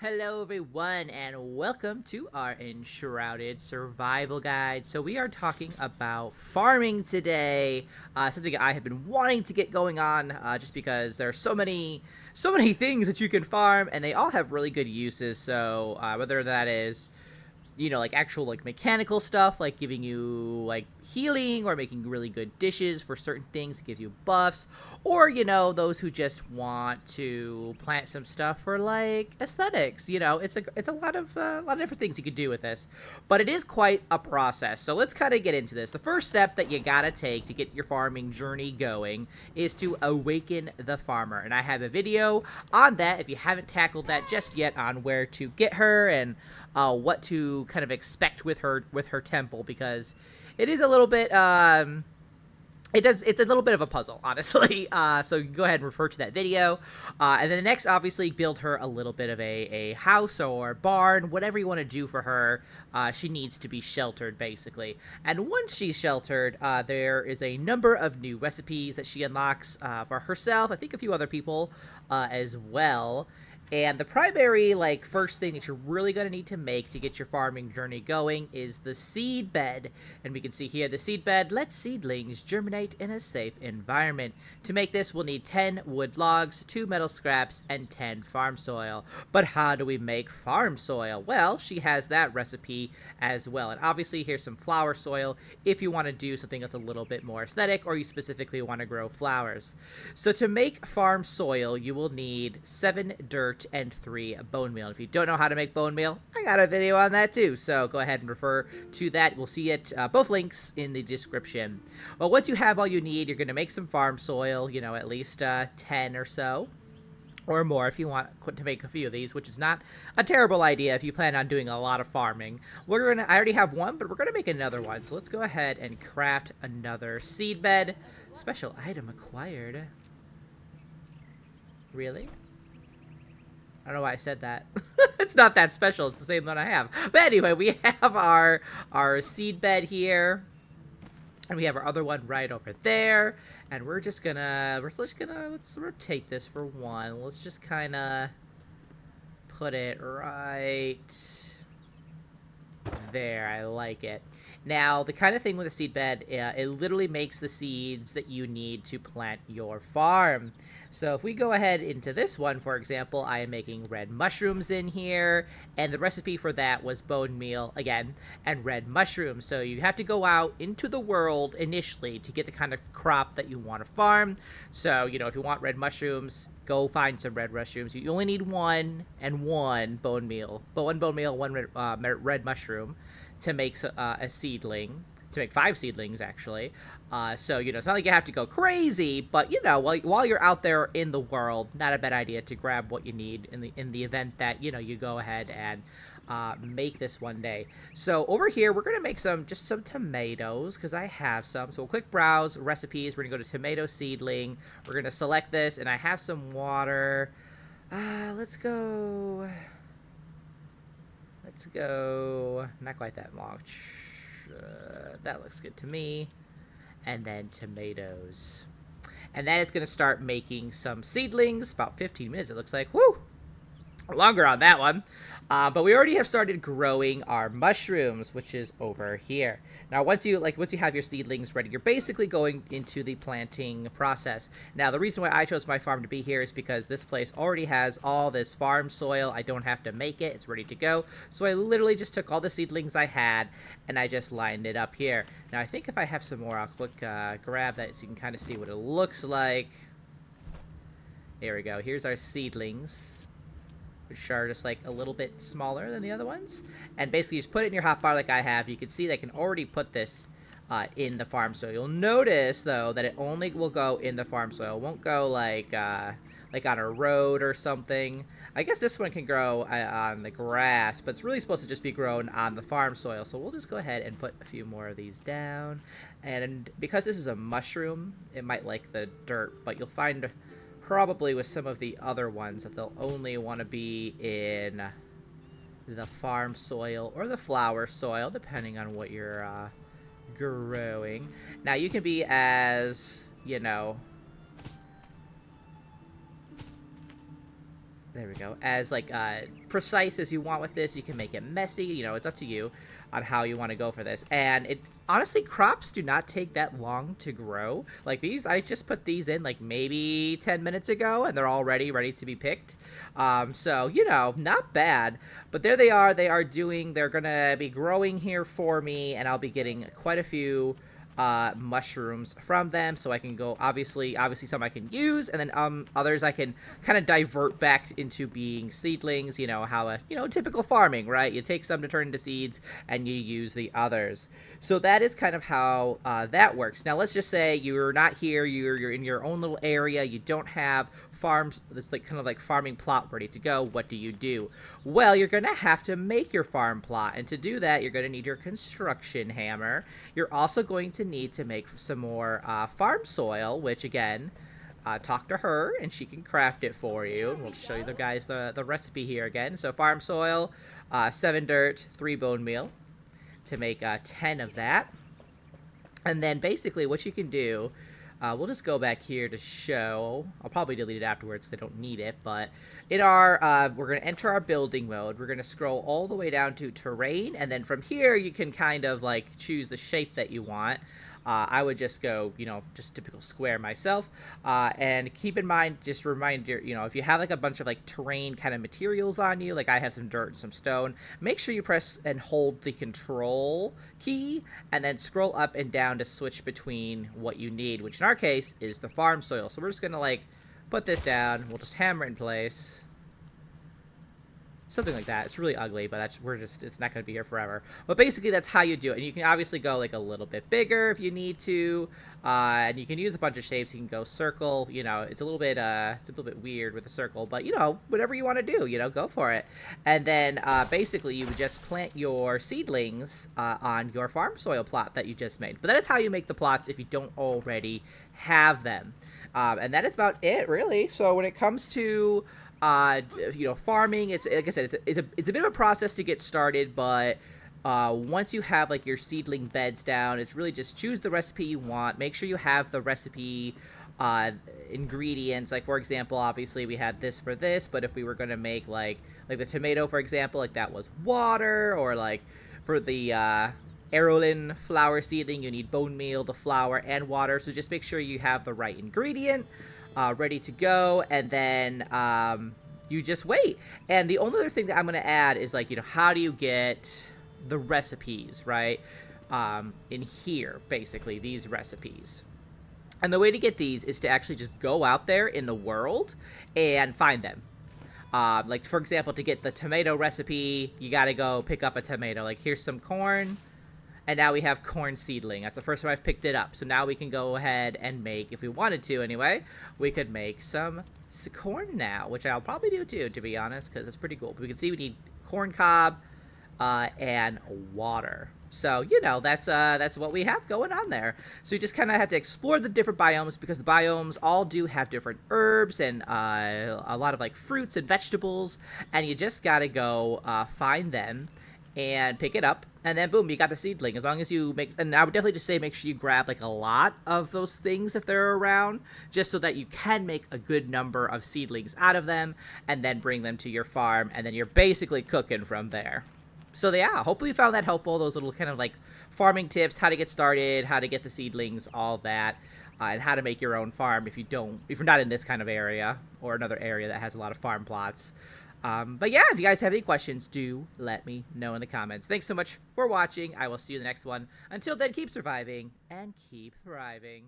Hello everyone and welcome to our Enshrouded survival guide. So we are talking about farming today, something I have been wanting to get going on just because there are so many things that you can farm and they all have really good uses. So whether that is like actual like mechanical stuff like giving you like healing or making really good dishes for certain things that give you buffs, or those who just want to plant some stuff for like aesthetics. It's a lot of different things you could do with this, but it is quite a process. So let's kind of get into this. The first step that you gotta take to get your farming journey going is to awaken the farmer, and I have a video on that if you haven't tackled that just yet, on where to get her and what to kind of expect with her temple, because it is a little bit it's a little bit of a puzzle, honestly. So go ahead and refer to that video, and then next, obviously, build her a little bit of a house or barn, whatever you want to do for her. She needs to be sheltered, basically, and once she's sheltered, there is a number of new recipes that she unlocks for herself, I think a few other people as well. And the primary, like, first thing that you're really going to need to make to get your farming journey going is the seed bed. And we can see here the seed bed lets seedlings germinate in a safe environment. To make this, we'll need 10 wood logs, 2 metal scraps, and 10 farm soil. But how do we make farm soil? Well, she has that recipe as well. And obviously, here's some flower soil if you want to do something that's a little bit more aesthetic, or you specifically want to grow flowers. So to make farm soil, you will need 7 dirt and 3 bone meal. If you don't know how to make bone meal, I got a video on that too, so go ahead and refer to that. We'll see it, both links in the description. Well, once you have all you need, you're going to make some farm soil, at least 10 or so, or more if you want to make a few of these, which is not a terrible idea if you plan on doing a lot of farming. I already have one, but we're gonna make another one. So let's go ahead and craft another seed bed. Special item acquired. Really? I don't know why I said that. It's not that special. It's the same one I have. But anyway, we have our seed bed here, and we have our other one right over there. And let's rotate this for one. Let's just kind of put it right there. I like it. Now, the kind of thing with a seed bed, it literally makes the seeds that you need to plant your farm. So if we go ahead into this one, for example, I am making red mushrooms in here, and the recipe for that was bone meal, again, and red mushrooms. So you have to go out into the world initially to get the kind of crop that you want to farm. So, if you want red mushrooms, go find some red mushrooms. You only need one bone meal, one red mushroom to make a seedling, to make 5 seedlings, actually. So, it's not like you have to go crazy, but, while you're out there in the world, not a bad idea to grab what you need in the event that, you go ahead and make this one day. So over here, we're going to make some tomatoes, because I have some. So we'll click Browse, Recipes. We're going to go to Tomato Seedling. We're going to select this, and I have some water. Let's go... not quite that long. That looks good to me. And then tomatoes. And then it's going to start making some seedlings. About 15 minutes, it looks like. Woo! Longer on that one. But we already have started growing our mushrooms, which is over here. Now, once you have your seedlings ready, you're basically going into the planting process. Now, the reason why I chose my farm to be here is because this place already has all this farm soil. I don't have to make it. It's ready to go. So I literally just took all the seedlings I had, and I just lined it up here. Now, I think if I have some more, I'll quick grab that so you can kind of see what it looks like. Here we go. Here's our seedlings, which are just like a little bit smaller than the other ones. And basically you just put it in your hotbar like I have. You can see that I can already put this in the farm soil. You'll notice, though, that it only will go in the farm soil. It won't go like on a road or something. I guess this one can grow on the grass, but it's really supposed to just be grown on the farm soil. So we'll just go ahead and put a few more of these down. And because this is a mushroom, it might like the dirt, but you'll find probably with some of the other ones that they'll only want to be in the farm soil or the flower soil, depending on what you're growing. Now, you can be as, there we go, as like precise as you want with this. You can make it messy, you know, it's up to you on how you want to go for this. And it honestly, crops do not take that long to grow. Like these, I just put these in like maybe 10 minutes ago and they're already ready to be picked. So you know, not bad. But there they are. They're gonna be growing here for me, and I'll be getting quite a few mushrooms from them, so I can go, obviously some I can use, and then others I can kind of divert back into being seedlings. You know how typical farming, right? You take some to turn into seeds and you use the others. So that is kind of how that works. Now let's just say you're not here, you're in your own little area, you don't have farms, this like kind of like farming plot ready to go. What do you do? Well, you're gonna have to make your farm plot, and to do that you're gonna need your construction hammer. You're also going to need to make some more farm soil, which again, talk to her and she can craft it for you. We'll show you the recipe here again. So farm soil, 7 dirt, 3 bone meal to make 10 of that. And then basically what you can do, we'll just go back here to show. I'll probably delete it afterwards because I don't need it. But in our, we're going to enter our building mode. We're going to scroll all the way down to terrain. And then from here, you can kind of like choose the shape that you want. I would just go, just typical square myself. And keep in mind, just remind if you have like a bunch of like terrain kind of materials on you, like I have some dirt and some stone, make sure you press and hold the control key and then scroll up and down to switch between what you need, which in our case is the farm soil. So we're just going to like put this down. We'll just hammer it in place. Something like that. It's really ugly, but it's not going to be here forever. But basically, that's how you do it. And you can obviously go like a little bit bigger if you need to. And you can use a bunch of shapes. You can go circle. It's a little bit weird with a circle, but whatever you want to do, go for it. And then basically, you would just plant your seedlings on your farm soil plot that you just made. But that is how you make the plots if you don't already have them. And that is about it, really. So when it comes to farming, it's like I said, it's a bit of a process to get started, but once you have like your seedling beds down, it's really just choose the recipe you want. Make sure you have the recipe ingredients. Like for example, obviously we had this for this, but if we were going to make like the tomato, for example, like that was water, or like for the Arrowlin flower seedling, you need bone meal, the flour, and water. So just make sure you have the right ingredient ready to go, and then you just wait. And the only other thing that I'm going to add is like, how do you get the recipes, right? In here, basically, these recipes. And the way to get these is to actually just go out there in the world and find them. Like, for example, to get the tomato recipe, you got to go pick up a tomato. Like, here's some corn. And now we have corn seedling. That's the first time I've picked it up. So now we can go ahead and make, if we wanted to anyway, we could make some corn now, which I'll probably do too, to be honest, because it's pretty cool. But we can see we need corn cob and water. So, that's what we have going on there. So you just kind of have to explore the different biomes, because the biomes all do have different herbs and a lot of like fruits and vegetables. And you just got to go find them and pick it up, and then boom, you got the seedling. As long as you make, and I would definitely just say make sure you grab like a lot of those things if they're around, just so that you can make a good number of seedlings out of them, and then bring them to your farm, and then you're basically cooking from there. So yeah, hopefully you found that helpful, those little kind of like farming tips, how to get started, how to get the seedlings, all that, and how to make your own farm if you're not in this kind of area, or another area that has a lot of farm plots. But yeah, if you guys have any questions, do let me know in the comments. Thanks so much for watching. I will see you in the next one. Until then, keep surviving and keep thriving.